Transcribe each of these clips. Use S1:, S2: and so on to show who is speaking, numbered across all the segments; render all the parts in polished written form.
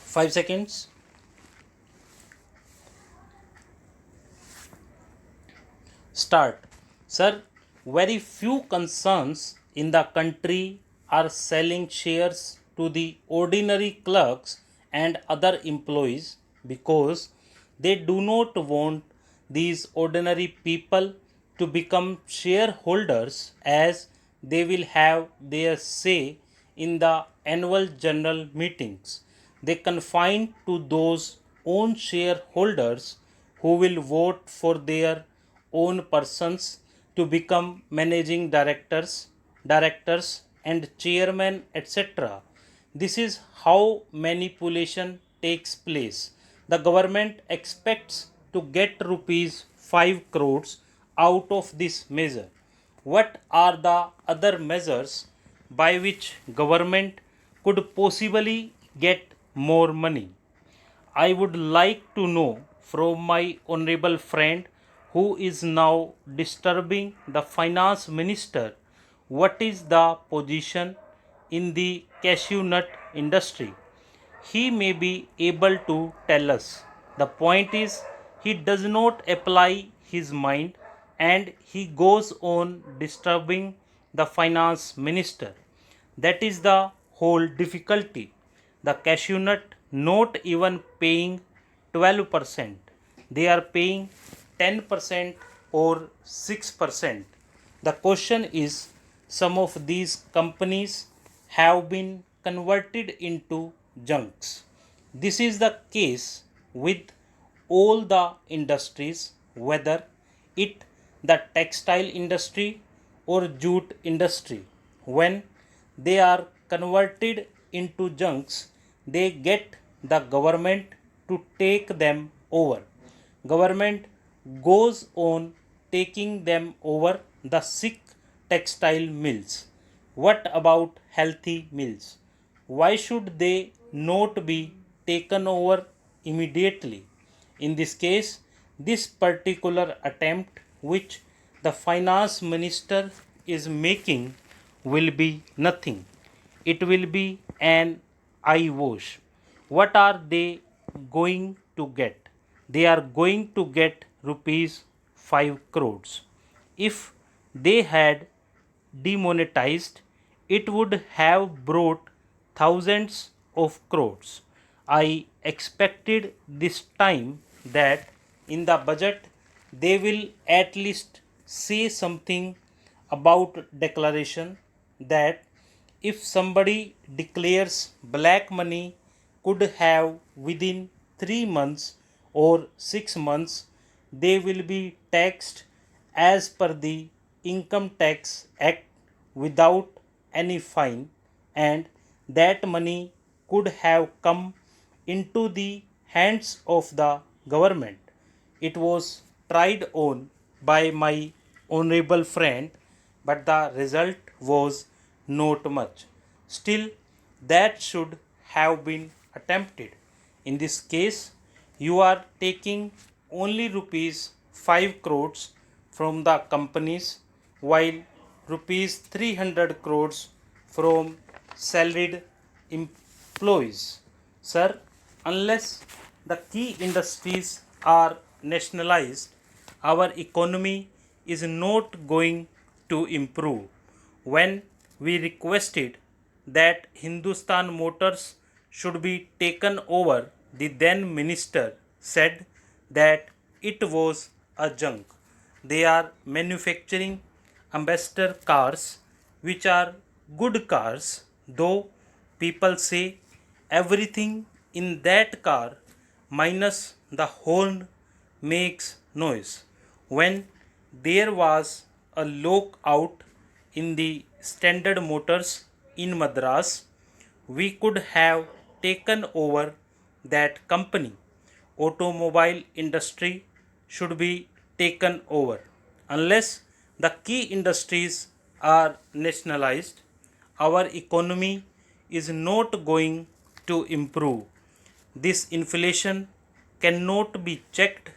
S1: 5 seconds. Start. Sir, very few concerns in the country are selling shares to the ordinary clerks and other employees because they do not want these ordinary people to become shareholders, as they will have their say in the annual general meetings. They confine to those own shareholders who will vote for their own persons to become managing directors and chairmen, etc. This is how manipulation takes place. The government expects to get rupees 5 crores out of this measure. What are the other measures by which government could possibly get more money? I would like to know from my honorable friend who is now disturbing the finance minister, what is the position in the cashew nut industry. He may be able to tell us. The point is, he does not apply his mind and he goes on disturbing the finance minister. That is the whole difficulty. The cashew nut not even paying 12%, they are paying 10% or 6%. The question is, some of these companies have been converted into junks. This is the case with all the industries, whether it the textile industry or jute industry. When they are converted into junks, they get the government to take them over. Government goes on taking them over the sick textile mills. What about healthy mills? Why should they not be taken over immediately? In this case, this particular attempt which the finance minister is making will be nothing. It will be an eye wash. What are they going to get? They are going to get rupees 5 crores. If they had demonetized, it would have brought thousands of crores. I expected this time that in the budget they will at least say something about declaration that if somebody declares black money could have within 3 months or 6 months, they will be taxed as per the Income Tax Act without any fine, and that money could have come into the hands of the government. It was tried on by my honorable friend, but the result was not much. Still, that should have been attempted. In this case, you are taking only rupees 5 crores from the companies, while rupees 300 crores from salaried employees. Sir, unless the key industries are nationalized, our economy is not going to improve. When we requested that Hindustan Motors should be taken over, the then minister said that it was a junk. They are manufacturing ambassador cars, which are good cars, though people say everything in that car minus the horn makes noise. When there was a lockout in the Standard Motors in Madras, we could have taken over that company. Automobile industry should be taken over. Unless the key industries are nationalized, our economy is not going to improve. This inflation cannot be checked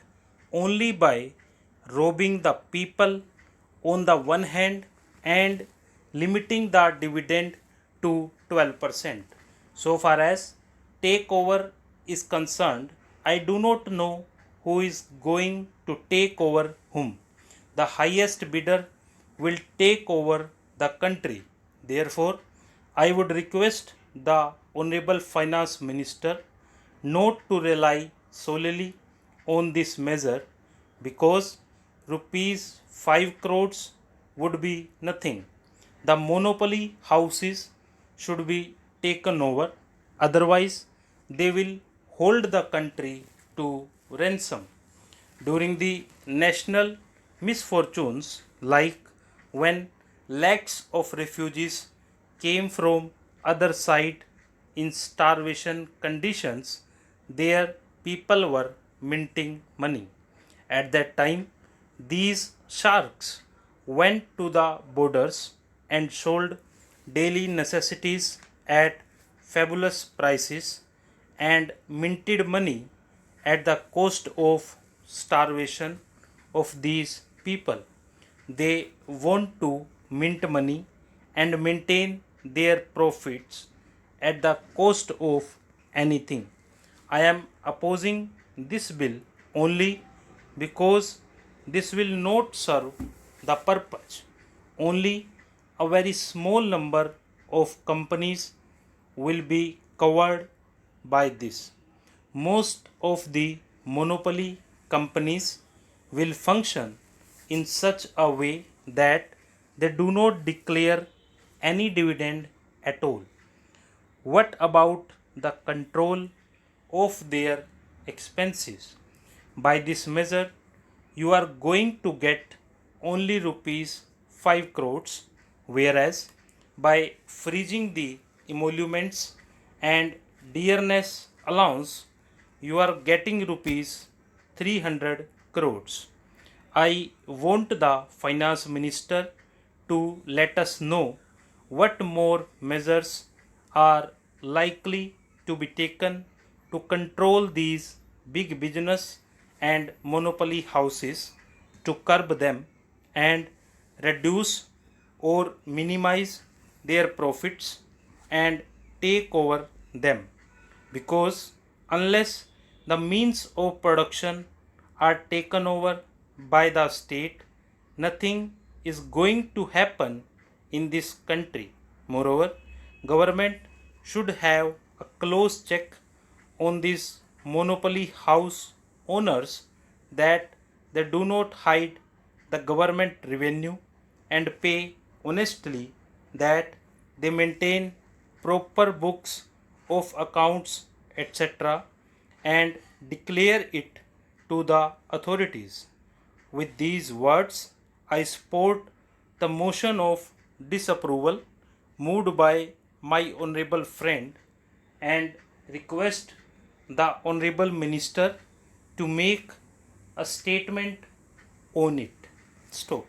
S1: only by robbing the people on the one hand and limiting the dividend to 12%. So far as takeover is concerned, I do not know who is going to take over whom. The highest bidder will take over the country. Therefore, I would request the Honorable Finance Minister not to rely solely on this measure because rupees 5 crores would be nothing. The monopoly houses should be taken over, otherwise, they will hold the country to ransom. During the national misfortunes, like when lakhs of refugees came from other side in starvation conditions, their people were minting money. At that time, these sharks went to the borders and sold daily necessities at fabulous prices and minted money at the cost of starvation of these people. They want to mint money and maintain their profits at the cost of anything. I am opposing this bill only because this will not serve the purpose. Only a very small number of companies will be covered by this. Most of the monopoly companies will function in such a way that they do not declare any dividend at all. What about the control of their expenses? By this measure, you are going to get only rupees 5 crores, whereas by freezing the emoluments and dearness allowance, you are getting rupees 300 crores. I want the finance minister to let us know what more measures are likely to be taken to control these big business and monopoly houses, to curb them and reduce or minimize their profits and take over them, because unless the means of production are taken over by the state, nothing is going to happen in this country. Moreover, government should have a close check on these monopoly house owners, that they do not hide the government revenue and pay honestly, that they maintain proper books of accounts, etc., and declare it to the authorities. With these words, I support the motion of disapproval moved by my honorable friend and request the honorable minister to make a statement on it. Stop.